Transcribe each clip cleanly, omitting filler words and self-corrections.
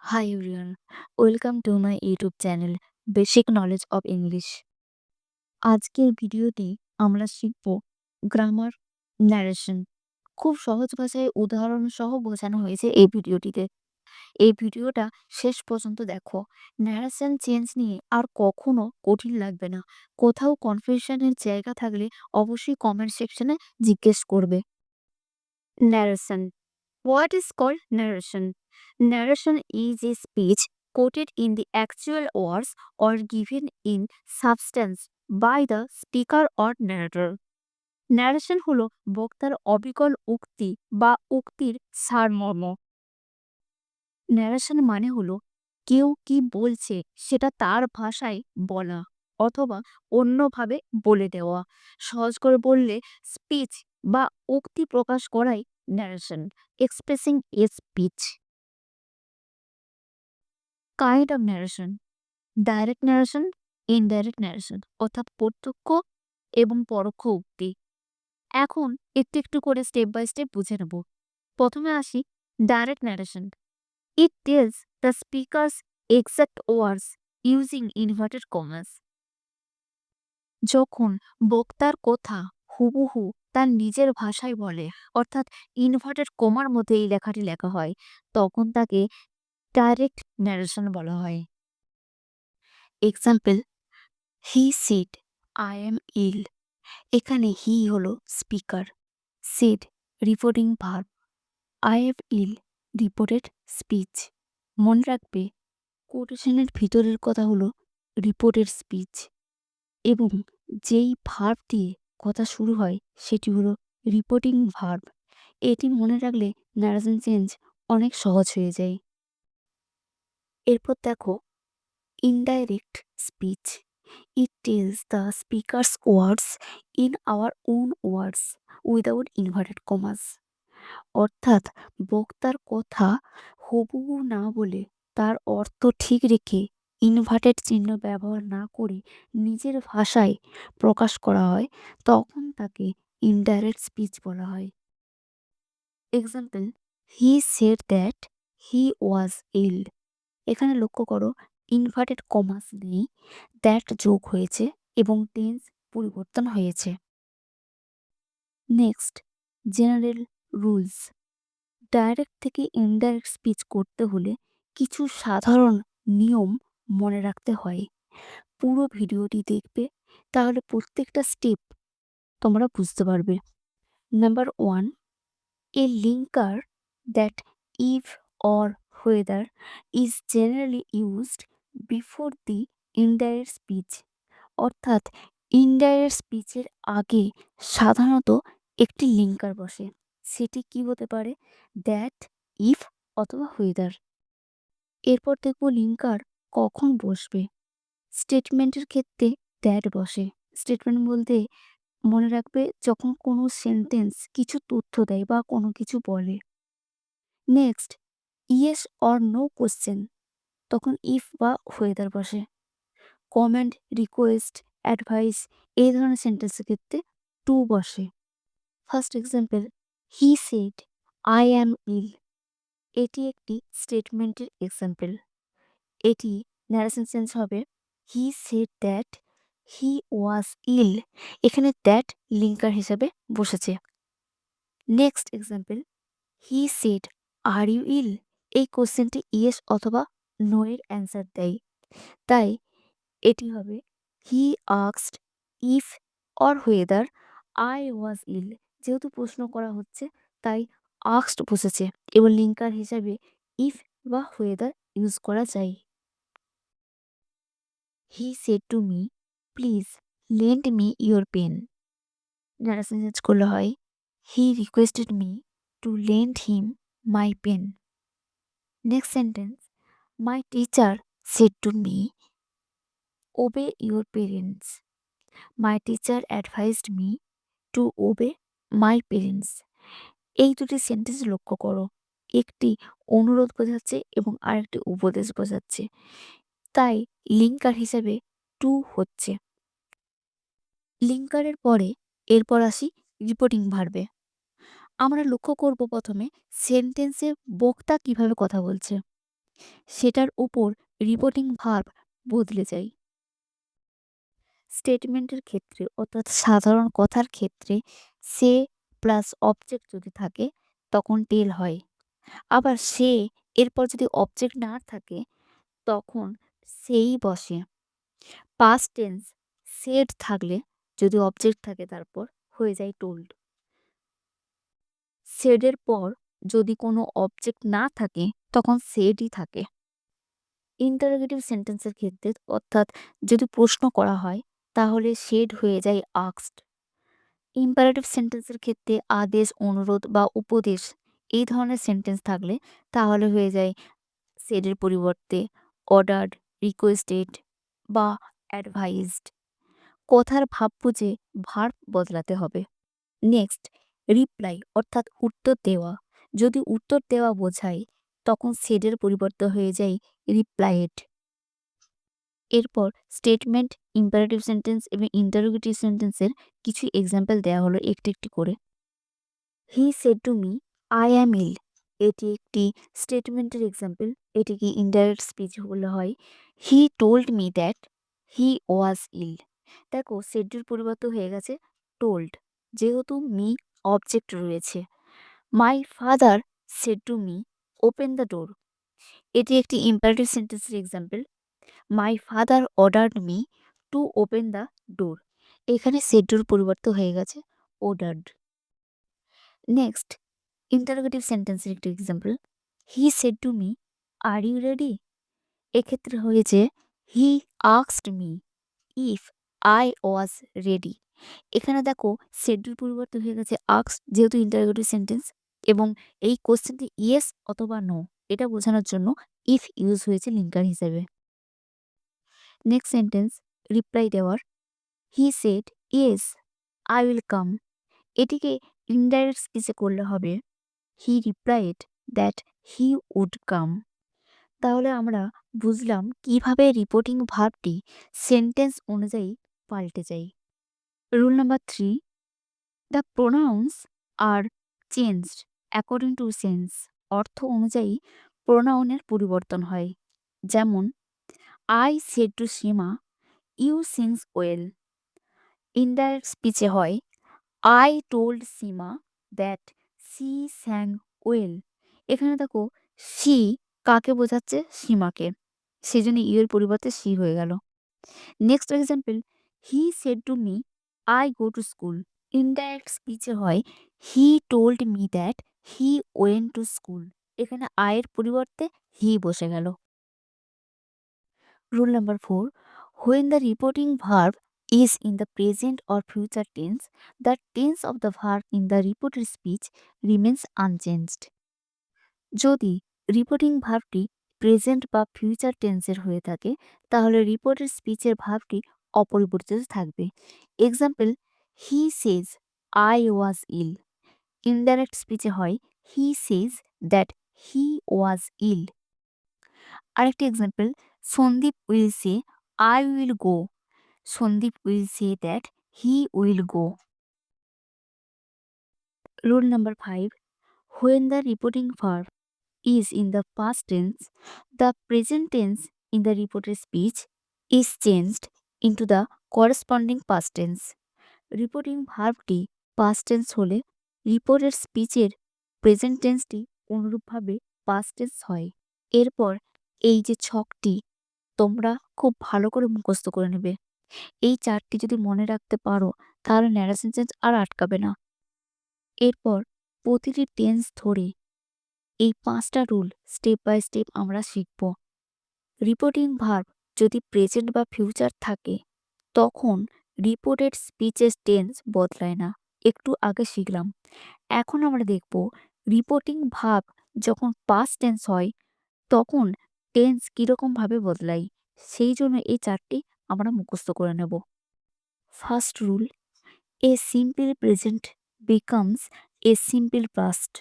Hi everyone, welcome to my YouTube channel Basic Knowledge of English. আজকের ভিডিওতে আমরা শিখব গ্রামার ন্যারেশন। খুব সহজ ভাষায় উদাহরণ সহ বোঝানো হয়েছে এই ভিডিওটিতে। এই ভিডিওটা শেষ পর্যন্ত দেখো। ন্যারেশন চেঞ্জ নিয়ে আর কখনো কঠিন লাগবে না। কোথাও কনফিউশনের জায়গা থাকলে অবশ্যই কমেন্ট সেকশনে জিজ্ঞেস করবে। Narration. What is called narration? Narration is a speech quoted in the actual words or given in substance by the speaker or narrator. Narration হলো বক্তার অবিকল উক্তি বা উক্তির সারমর্ম। ন্যারেশন মানে হলো কেউ কি বলছে সেটা তার ভাষায় বলা অথবা অন্যভাবে বলে দেওয়া। সহজ করে বললে স্পিচ বা উক্তি প্রকাশ করাই narration, expressing a speech. Kind of narration: direct narration, indirect narration অর্থাৎ প্রত্যক্ষ এবং পরোক্ষ উক্তি। এখন একটু একটু করে স্টেপ বাই স্টেপ বুঝে নেব। প্রথমে আসি direct narration. It tells the speaker's exact words using inverted commas. যখন বক্তার কথা হুবহু তার নিজের ভাষায় বলে, অর্থাৎ ইনভার্টেড কমার মধ্যে এই লেখাটি লেখা হয়, তখন তাকে ডাইরেক্ট ন্যারেশন বলা হয়। Example: he said I am ill. এখানে হি হলো speaker, said reporting verb, I am ill reported speech. মনে রাখবে কোটেশনের ভিতরের কথা হলো রিপোর্টেড স্পিচ এবং যেই ভার্ব দিয়ে কথা শুরু হয় সেটি হলো রিপোর্টিং ভার্ব। এটি মনে রাখলে ন্যারেশন চেঞ্জ অনেক সহজ হয়ে যায়। এরপর দেখো indirect speech. It tells the speaker's words in our own words without inverted commas. অর্থাৎ বক্তার কথা হুবহু না বলে তার অর্থ ঠিক রেখে ইনভার্টেড চিহ্ন ব্যবহার না করে নিজের ভাষায় প্রকাশ করা হয়, তখন তাকে ইনডাইরেক্ট স্পিচ বলা হয়। Example: he said that he was ill. এখানে লক্ষ্য করো ইনভার্টেড কমাস নেই, দ্যাট যোগ হয়েছে এবং টেন্স পরিবর্তন হয়েছে। Next, general rules. ডাইরেক্ট থেকে ইনডাইরেক্ট স্পিচ করতে হলে কিছু সাধারণ নিয়ম মনে রাখতে হয়। পুরো ভিডিওটি দেখবে, তাহলে প্রত্যেকটা স্টেপ তোমরা বুঝতে পারবে। Number 1, A linker that if or whether is generally used before the indirect speech. অর্থাৎ ইনডাইরেক্ট স্পিচের আগে সাধারণত একটি লিঙ্কার বসে। সেটি কি হতে পারে? দ্যাট, ইফ অথবা হুয়েদার। এরপর দেখব লিঙ্কার কখন বসবে। স্টেটমেন্টের ক্ষেত্রে দ্যাট বসে। স্টেটমেন্ট বলতে মনে রাখবে যখন কোনো সেন্টেন্স কিছু তথ্য দেয় বা কোনো কিছু বলে। Next, yes or no question, তখন ইফ বা হুয়েদার বসে। কমেন্ট, রিকোয়েস্ট, অ্যাডভাইস এই ধরনের সেন্টেন্সের ক্ষেত্রে টু বসে। First example: he said I am ill. এটি একটি স্টেটমেন্টের এক্সাম্পল। এটি ন্যারেশন চেঞ্জ হবে হি said that he was ill. এখানে দ্যাট লিঙ্কার হিসাবে বসেছে। Next example: he said are you ill. এই কোশ্চেনটি ইয়েস অথবা নো এর অ্যান্সার দেয়, তাই এটি হবে he asked if or whether I was ill. যেহেতু প্রশ্ন করা হচ্ছে তাই আস্কড বসেছে এবং লিঙ্কার হিসাবে ইফ বা হুয়েদার ইউজ করা যায়। He said to me please lend me your pen. Narration change করলে হয় he requested me to lend him my pen. Next sentence: my teacher said to me obey your parents. My teacher advised me to obey my parents. এই দুটি sentence লক্ষ্য করো, একটি অনুরোধ বোঝাচ্ছে এবং আরেকটি উপদেশ বোঝাচ্ছে, তাই লিঙ্কার হিসেবে টু হচ্ছে। লিঙ্কারের পরে এরপর আসি রিপোর্টিং ভার্বে। আমরা লক্ষ্য করব প্রথমে সেন্টেন্সে বক্তা কিভাবে কথা বলছে। সেটার উপর রিপোর্টিং ভার্ব বদলে যায়। স্টেটমেন্টের ক্ষেত্রে অর্থাৎ সাধারণ কথার ক্ষেত্রে সে প্লাস অবজেক্ট যদি থাকে তখন টেল হয়। আবার সে এরপর যদি অবজেক্ট না থাকে তখন সেই বসে। পাস্ট টেন্স সেড থাকলে যদি অবজেক্ট থাকে তারপর হয়ে যায় টোল্ড। সেডের পর যদি কোনো অবজেক্ট না থাকে তখন সেডই থাকে। ইন্টারোগেটিভ সেন্টেন্সের ক্ষেত্রে অর্থাৎ যদি প্রশ্ন করা হয় তাহলে সেড হয়ে যায় আস্কড। ইম্পারেটিভ সেন্টেন্সের ক্ষেত্রে আদেশ, অনুরোধ বা উপদেশ এই ধরনের সেন্টেন্স থাকলে তাহলে হয়ে যায় সেডের পরিবর্তে অর্ডার্ড, রিকোয়েস্টেড বা অ্যাডভাইসড। কথার ভাব বুঝে ভার্ব বদলাতে হবে। নেক্সট, রিপ্লাই অর্থাৎ উত্তর দেওয়া। যদি উত্তর দেওয়া বোঝায় তখন সেডের পরিবর্তে হয়ে যায় রিপ্লাইড। এরপর স্টেটমেন্ট, ইম্পারেটিভ সেন্টেন্স এবং ইন্টারোগেটিভ সেন্টেন্সের কিছু এক্সাম্পল দেওয়া হলো একটি একটি করে। He said to me I am ill. এটি একটি স্টেটমেন্টের এক্সাম্পল। এটিকে ইনডাইরেক্ট স্পিচ বলা হয়। He told me that he was ill. দেখো সেডের পরিবর্তে হয়ে গেছে টোল্ড, যেহেতু মি অবজেক্ট রয়েছে। My father said to me open the door. এটি একটি ইম্পারেটিভ সেন্টেন্সের example. My father ordered me to open the door. এখানে সেডের পরিবর্তে হয়ে গেছে অর্ডার্ড। নেক্সট, ইন্টারোগেটিভ সেন্টেন্সের একটি example. He said to me are you ready. এক্ষেত্রে হয়েছে he asked me if I was ready. এখানে দেখো সেডের পরিবর্তে হয়ে গেছে আস্কড, যেহেতু ইন্টারোগেটিভ সেন্টেন্স, এবং এই কোশ্চেনটি ইয়েস অথবা নো এটা বোঝানোর জন্য ইফ ইউজ হয়েছে লিঙ্কার হিসেবে। নেক্সট সেন্টেন্স, রিপ্লাই দেওয়ার। He said yes I will come. এটিকে ইনডাইরেক্ট স্পিচে করলে হবে he replied that he would come. তাহলে আমরা বুঝলাম কিভাবে রিপোর্টিং ভার্বটি সেন্টেন্স অনুযায়ী পাল্টে যায়। Rule number 3, the pronouns are changed according to sense. অর্থ অনুযায়ী প্রোনাউনের পরিবর্তন হয়। যেমন I said to Seema you sings well. Indirect স্পিচে হয় I told Seema that she sang well. এখানে দেখো সি কাকে বোঝাচ্ছে? সীমাকে, সেই জন্য ইউ এর পরিবর্তে সি হয়ে গেল। Next example, he said to me I go to school. Indirect স্পিচে হয় he told me that he went to school. এখানে আয়ের পরিবর্তে হি বসে গেল। Rule number 4, when the reporting verb is in the present or future tense, the tense of the verb in the reported speech remains unchanged. যদি reporting ভার্বটি present বা future টেন্সের হয়ে থাকে তাহলে রিপোর্টেড স্পিচের ভার্বটি অপরিবর্তিত থাকবে। Example, he says I was ill. Indirect স্পিচে হয় he says that he was ill. আরেকটি example, Sandeep will say I will go. Sandeep will say that he will go. Rule number 5, when the reporting verb is in the past tense, the present tense in the reported speech is changed into the corresponding past tense. Reporting ভার্বটি past tense হলে reported স্পিচের present টেন্সটি অনুরূপভাবে past tense হয়। এরপর এই যে ছকটি তোমরা খুব ভালো করে মুখস্থ করে নেবে। এই চারটি যদি মনে রাখতে পারো তাহলে ন্যারেশন চেঞ্জ আর আটকাবে না। এরপর প্রতিটি টেন্স ধরে এই 5টা রুল স্টেপ বাই স্টেপ আমরা শিখব। রিপোর্টিং ভার্ব যদি প্রেজেন্ট বা ফিউচার থাকে তখন রিপোর্টেড স্পিচের টেন্স বদলায় না, একটু আগে শিখলাম। এখন আমরা দেখব রিপোর্টিং ভার্ব যখন পাস্ট টেন্স হয় তখন টেন্স কীরকমভাবে বদলায়। সেই জন্য এই চারটি আমরা মুখস্থ করে নেব। First rule, a simple present becomes a simple past.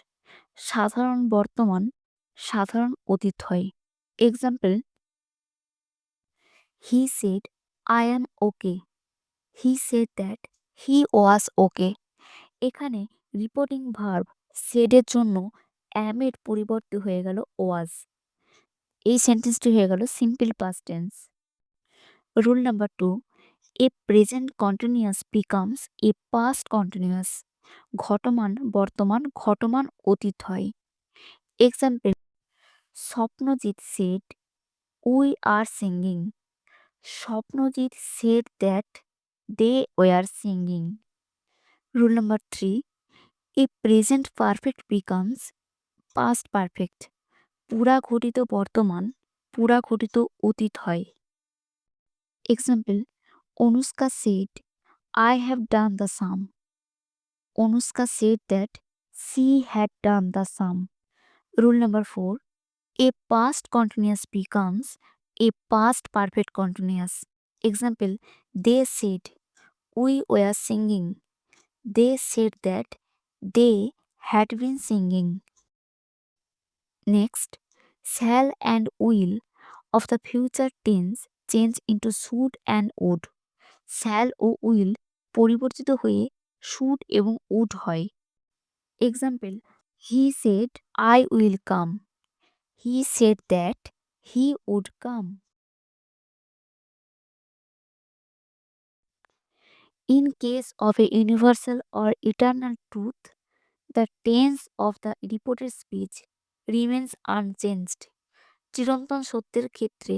সাধারণ বর্তমান সাধারণ অতীত হয়। Example, he said I am okay. He said that he was okay. এখানে রিপোর্টিং ভার্ব সেডের জন্য অ্যামের পরিবর্তে হয়ে গেল ওয়াজ। এই সেন্টেন্সটি হয়ে গেল simple past tense. Rule number 2, a present continuous becomes a past continuous. ঘটমান বর্তমান, ঘটমান অতীত হয়। Example, Swapnajit said we are singing. Swapnajit said that they were singing. Rule number 3, a present perfect becomes past perfect. পুরা ঘটিত বর্তমান, পুরা ঘটিত অতীত হয়। Example, Anushka said I have done the same. Anushka said that she had done the same. Rule number 4, A past continuous becomes a past perfect continuous. Example, they said we were singing. They said that they had been singing. Next, shall and will of the future tense change into should and would. Shall ও will পরিবর্তিত হয়ে should এবং would হয়। Example, he said I will come. He said that he would come. In case of a universal or eternal truth, the tense of the reported speech remains unchanged. চিরন্তন সত্যের ক্ষেত্রে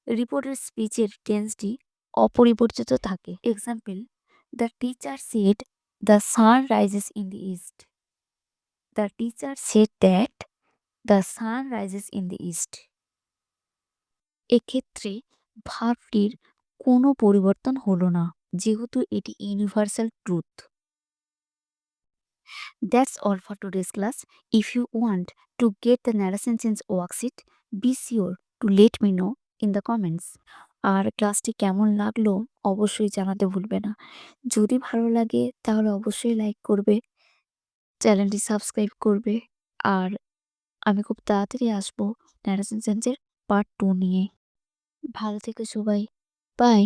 reported স্পিচের টেন্সটি অপরিবর্তিত থাকে। Example, the teacher said the sun rises in the east. The teacher said that the sun rises in the east. এক্ষেত্রে ভার্বটির কোনো পরিবর্তন হলো না, যেহেতু এটি universal truth. That's all for today's class. If you want to get the narration change worksheet, be sure to let me know in the comments. আর ক্লাসটি কেমন লাগলো অবশ্যই জানাতে ভুলবে না। যদি ভালো লাগে তাহলে অবশ্যই লাইক করবে, চ্যানেলটি সাবস্ক্রাইব করবে। আর আমি খুব তাড়াতাড়ি আসবো ন্যারেশন চেঞ্জের পার্ট 2 নিয়ে। ভালো থেকো সবাই, বাই।